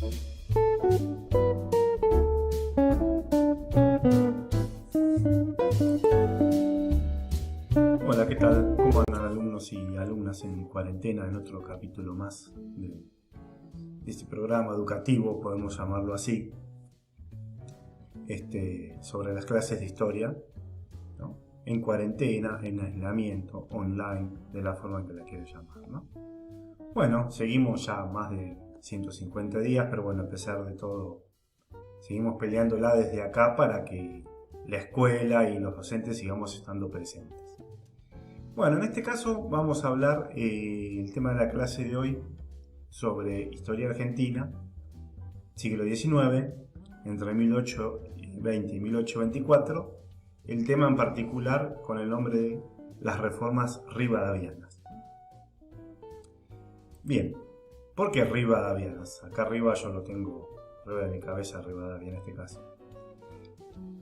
Hola, ¿qué tal? ¿Cómo andan alumnos y alumnas en cuarentena en otro capítulo más de este programa educativo, podemos llamarlo así, sobre las clases de historia, ¿no? En cuarentena, en aislamiento, online, de la forma que la quiero llamar, ¿no? Bueno, seguimos ya más de 150 días, pero bueno, a pesar de todo, seguimos peleándola desde acá para que la escuela y los docentes sigamos estando presentes. Bueno, en este caso vamos a hablar el tema de la clase de hoy sobre historia argentina, siglo XIX, entre 1820 y 1824, el tema en particular con el nombre de las reformas rivadavianas. Bien, ¿por qué rivadavianas? Acá arriba yo lo tengo, arriba de mi cabeza, Rivadavia en este caso.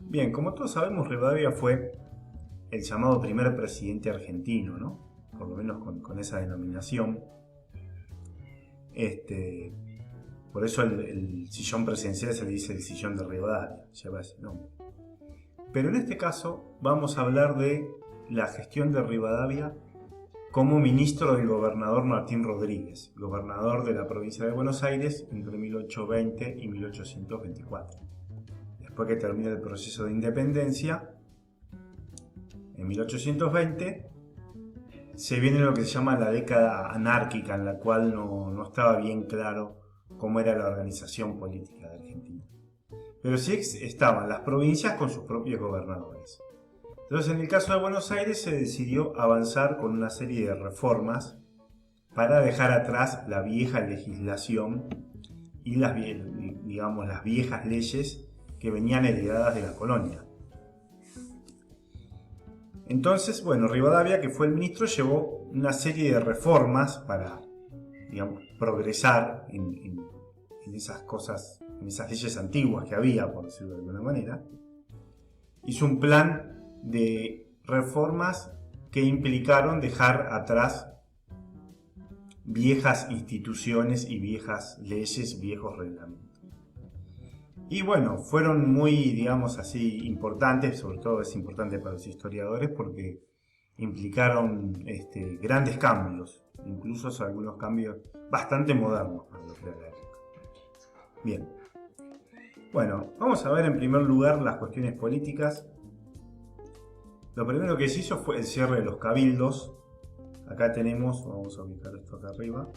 Bien, como todos sabemos, Rivadavia fue el llamado primer presidente argentino, ¿no? Por lo menos con esa denominación. Por eso el sillón presidencial se le dice el sillón de Rivadavia, lleva ese nombre. Pero en este caso vamos a hablar de la gestión de Rivadavia como ministro del gobernador Martín Rodríguez, gobernador de la provincia de Buenos Aires entre 1820 y 1824. Después que termina el proceso de independencia, en 1820 se viene lo que se llama la década anárquica, en la cual no estaba bien claro cómo era la organización política de Argentina. Pero sí estaban las provincias con sus propios gobernadores. Entonces, en el caso de Buenos Aires se decidió avanzar con una serie de reformas para dejar atrás la vieja legislación y las viejas leyes que venían heredadas de la colonia. Entonces, bueno, Rivadavia, que fue el ministro, llevó una serie de reformas para, progresar en esas cosas, en esas leyes antiguas que había, por decirlo de alguna manera. Hizo un plan de reformas que implicaron dejar atrás viejas instituciones y viejas leyes, viejos reglamentos. Y bueno, fueron muy, importantes, sobre todo es importante para los historiadores porque implicaron grandes cambios, incluso algunos cambios bastante modernos para lo que era la época. Bien, bueno, vamos a ver en primer lugar las cuestiones políticas. Lo primero que se hizo fue el cierre de los cabildos. Acá tenemos, vamos a ubicar esto acá arriba,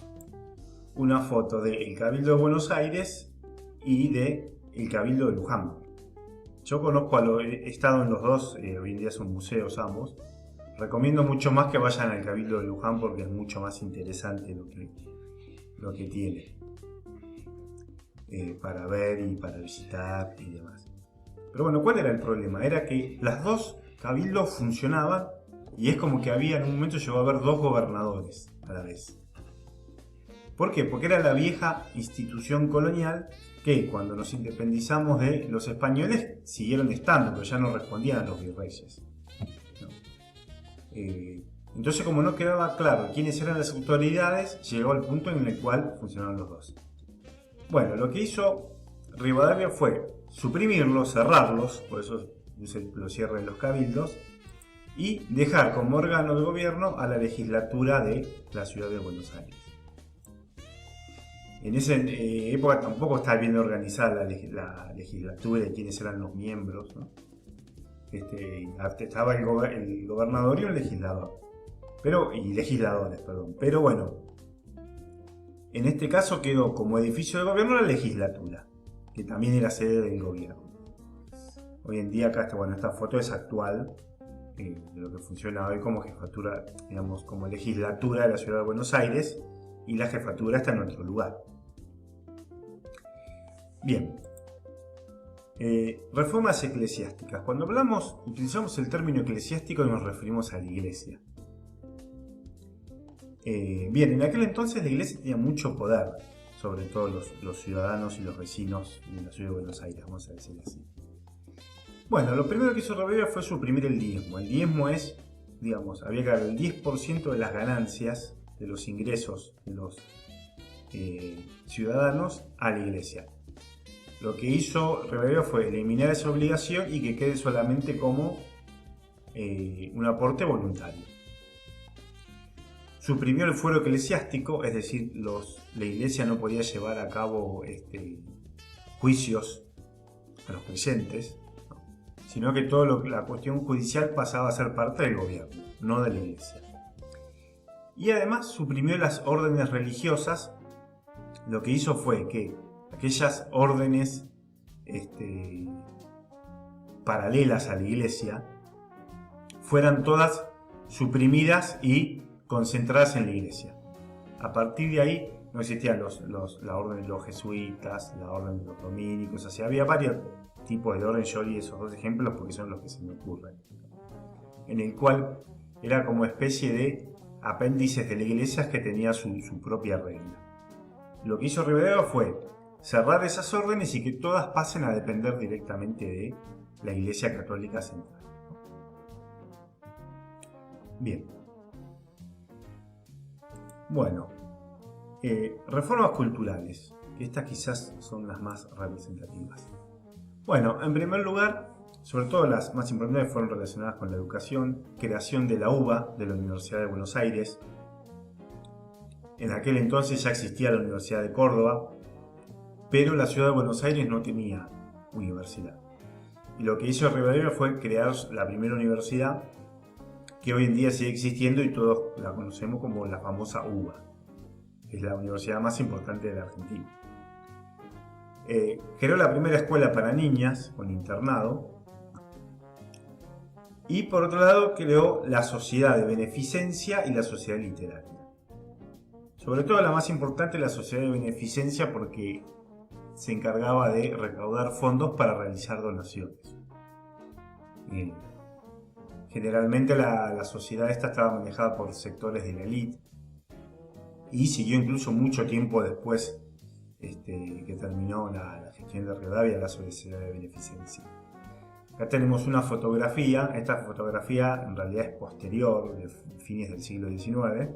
una foto del Cabildo de Buenos Aires y de el Cabildo de Luján. Yo he estado en los dos, hoy en día son museos ambos. Recomiendo mucho más que vayan al Cabildo de Luján porque es mucho más interesante lo que tiene para ver y para visitar y demás. Pero bueno, ¿cuál era el problema? Era que las dos cabildos funcionaban y es como que en un momento llegó a haber dos gobernadores a la vez. ¿Por qué? Porque era la vieja institución colonial que cuando nos independizamos de los españoles siguieron estando, pero ya no respondían a los virreyes, ¿no? Entonces, como no quedaba claro quiénes eran las autoridades, llegó al punto en el cual funcionaron los dos. Bueno, lo que hizo Rivadavia fue suprimirlos, cerrarlos, por eso lo cierre de los cabildos, y dejar como órgano de gobierno a la legislatura de la ciudad de Buenos Aires. En esa época tampoco estaba bien organizada la legislatura y quiénes eran los miembros, ¿no? Estaba el gobernador y un legislador. Legisladores. Pero bueno, en este caso quedó como edificio de gobierno la legislatura, que también era sede del gobierno. Hoy en día acá esta foto es actual, de lo que funciona hoy como jefatura, como legislatura de la ciudad de Buenos Aires, y la jefatura está en otro lugar. Bien, reformas eclesiásticas. Cuando utilizamos el término eclesiástico nos referimos a la iglesia. Bien, en aquel entonces la iglesia tenía mucho poder sobre todo los ciudadanos y los vecinos de la ciudad de Buenos Aires, vamos a decir así. Bueno, lo primero que hizo Rivadavia fue suprimir el diezmo. El diezmo es, había que dar el 10% de las ganancias, de los ingresos ciudadanos a la iglesia. Lo que hizo Rivadavia fue eliminar esa obligación y que quede solamente como un aporte voluntario. Suprimió el fuero eclesiástico, es decir, la iglesia no podía llevar a cabo juicios a los creyentes, ¿no? Sino que toda la cuestión judicial pasaba a ser parte del gobierno, no de la iglesia. Y además suprimió las órdenes religiosas. Lo que hizo fue que aquellas órdenes paralelas a la iglesia fueran todas suprimidas y concentradas en la iglesia. A partir de ahí no existían la orden de los jesuitas, la orden de los dominicos, o sea, había varios tipos de orden. Yo di esos dos ejemplos porque son los que se me ocurren, en el cual era como especie de apéndices de la iglesia que tenía su propia regla. Lo que hizo Rivadavia fue cerrar esas órdenes y que todas pasen a depender directamente de la Iglesia Católica Central. Bien. Bueno, reformas culturales, que estas quizás son las más representativas. Bueno, en primer lugar, sobre todo las más importantes fueron relacionadas con la educación, creación de la UBA, de la Universidad de Buenos Aires. En aquel entonces ya existía la Universidad de Córdoba, pero la ciudad de Buenos Aires no tenía universidad. Y lo que hizo Rivadavia fue crear la primera universidad, que hoy en día sigue existiendo y todos la conocemos como la famosa UBA, que es la universidad más importante de la Argentina. Creó la primera escuela para niñas con internado. Y por otro lado creó la Sociedad de Beneficencia y la Sociedad Literaria. Sobre todo la más importante, la Sociedad de Beneficencia, porque se encargaba de recaudar fondos para realizar donaciones. Generalmente la sociedad esta estaba manejada por sectores de la élite y siguió incluso mucho tiempo después que terminó la gestión de Rivadavia, la Sociedad de Beneficencia. Acá tenemos una fotografía. Esta fotografía en realidad es posterior, de fines del siglo XIX,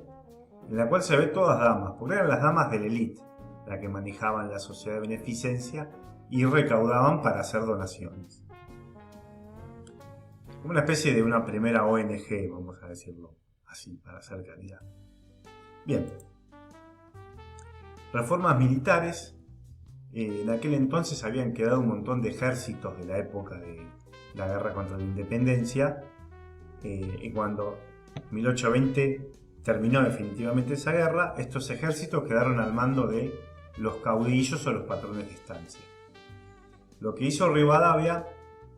en la cual se ve todas damas, porque eran las damas de la élite las que manejaban la Sociedad de Beneficencia y recaudaban para hacer donaciones. Como una especie de una primera ONG, vamos a decirlo así, para hacer caridad. Bien. Reformas militares. En aquel entonces habían quedado un montón de ejércitos de la época de la guerra contra la independencia. Y cuando 1820 terminó definitivamente esa guerra, estos ejércitos quedaron al mando de los caudillos o los patrones de estancia. Lo que hizo Rivadavia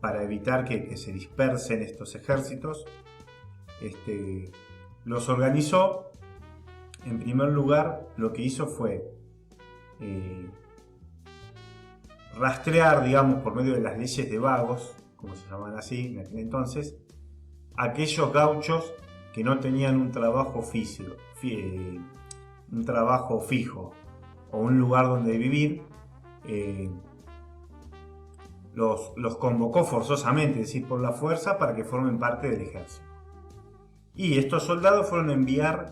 para evitar que se dispersen estos ejércitos, los organizó. En primer lugar, lo que hizo fue rastrear, digamos, por medio de las leyes de vagos, como se llaman así en aquel entonces, aquellos gauchos que no tenían un trabajo fijo o un lugar donde vivir. Los convocó forzosamente, es decir, por la fuerza, para que formen parte del ejército. Y estos soldados fueron enviados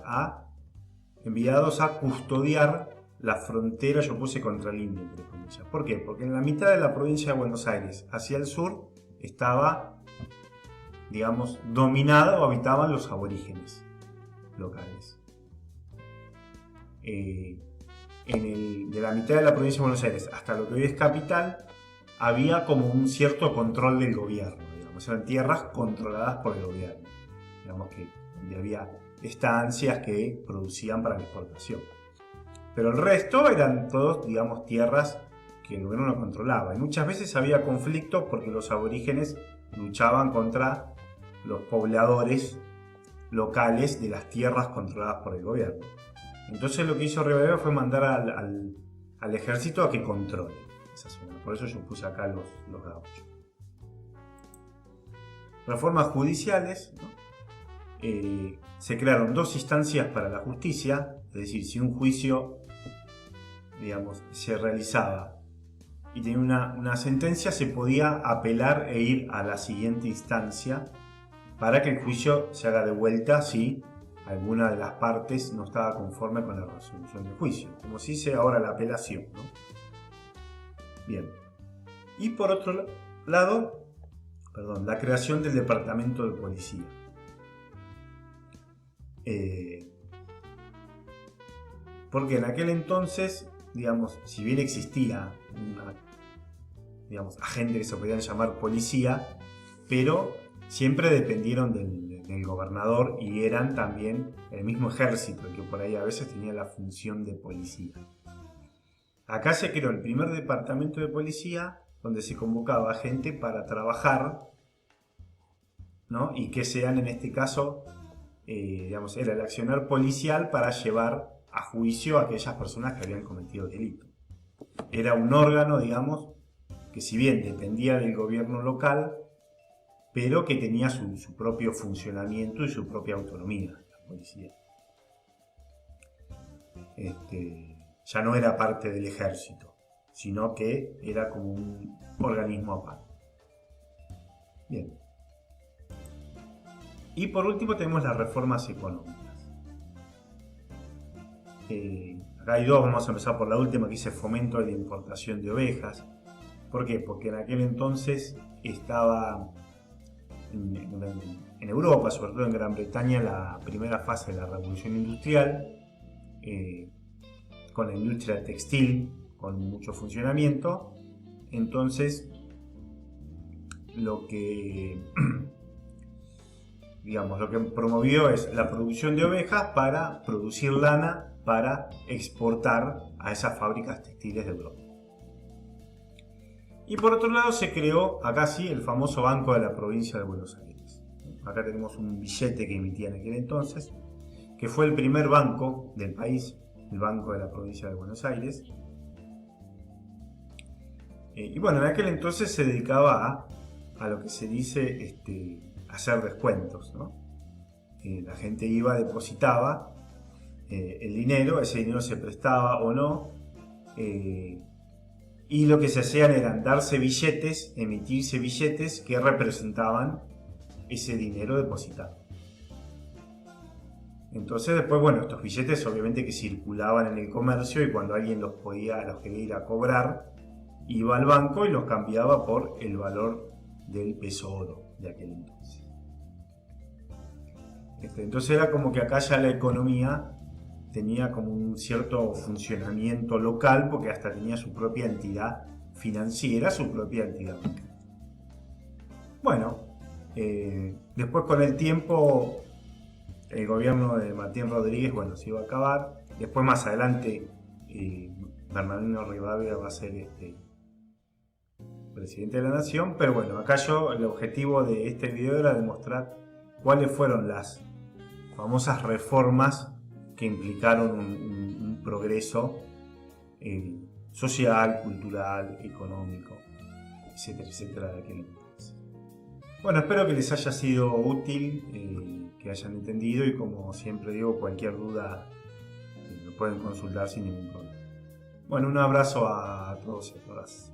a custodiar la frontera, yo puse contralínea, entre comillas. ¿Por qué? Porque en la mitad de la provincia de Buenos Aires, hacia el sur, estaba, digamos, dominada o habitaban los aborígenes locales. De la mitad de la provincia de Buenos Aires hasta lo que hoy es capital, había como un cierto control del gobierno, digamos, eran tierras controladas por el gobierno, digamos, que donde había estancias que producían para la exportación. Pero el resto eran todos, digamos, tierras que el gobierno no controlaba. Y muchas veces había conflictos porque los aborígenes luchaban contra los pobladores locales de las tierras controladas por el gobierno. Entonces lo que hizo Rivadavia fue mandar al ejército a que controle esa zona. Por eso yo puse acá los gauchos. Reformas judiciales, ¿no? Se crearon dos instancias para la justicia, es decir, si un juicio, digamos, se realizaba y tenía una sentencia, se podía apelar e ir a la siguiente instancia para que el juicio se haga de vuelta si alguna de las partes no estaba conforme con la resolución del juicio, como se dice ahora la apelación, ¿no? Bien. Y por otro lado, la creación del departamento de policía. Porque en aquel entonces, digamos, si bien existía agentes que se podían llamar policía, pero siempre dependieron del gobernador y eran también el mismo ejército, que por ahí a veces tenía la función de policía. Acá se creó el primer departamento de policía, donde se convocaba gente para trabajar, ¿no? Y que sean, en este caso, era el accionar policial para llevar a juicio a aquellas personas que habían cometido delito. Era un órgano, digamos, que si bien dependía del gobierno local, pero que tenía su propio funcionamiento y su propia autonomía, la policía. Ya no era parte del ejército, sino que era como un organismo aparte. Bien. Y por último tenemos las reformas económicas. Acá hay dos, vamos a empezar por la última, que dice fomento de la importación de ovejas. ¿Por qué? Porque en aquel entonces estaba en Europa, sobre todo en Gran Bretaña, la primera fase de la revolución industrial, con la industria textil, con mucho funcionamiento. Entonces, lo que promovió es la producción de ovejas para producir lana para exportar a esas fábricas textiles de Europa. Y por otro lado se creó, acá sí, el famoso Banco de la Provincia de Buenos Aires. Acá tenemos un billete que emitía en aquel entonces, que fue el primer banco del país, el Banco de la Provincia de Buenos Aires. Y bueno, en aquel entonces se dedicaba a lo que se dice hacer descuentos, ¿no? La gente iba, depositaba el dinero, ese dinero se prestaba o no, y lo que se hacían eran darse billetes, emitirse billetes que representaban ese dinero depositado. Entonces después, bueno, estos billetes obviamente que circulaban en el comercio y cuando alguien los quería ir a cobrar, iba al banco y los cambiaba por el valor del peso oro de aquel entonces. Entonces era como que acá ya la economía tenía como un cierto funcionamiento local, porque hasta tenía su propia entidad financiera, su propia entidad bancaria. Bueno, después con el tiempo el gobierno de Martín Rodríguez, se iba a acabar. Después más adelante Bernardino Rivadavia va a ser presidente de la nación, pero bueno, acá el objetivo de este video era demostrar cuáles fueron las famosas reformas que implicaron un progreso social, cultural, económico, etcétera, etcétera, de aquel entonces. Bueno, espero que les haya sido útil, que hayan entendido, y como siempre digo, cualquier duda lo pueden consultar sin ningún problema. Bueno, un abrazo a todos y a todas.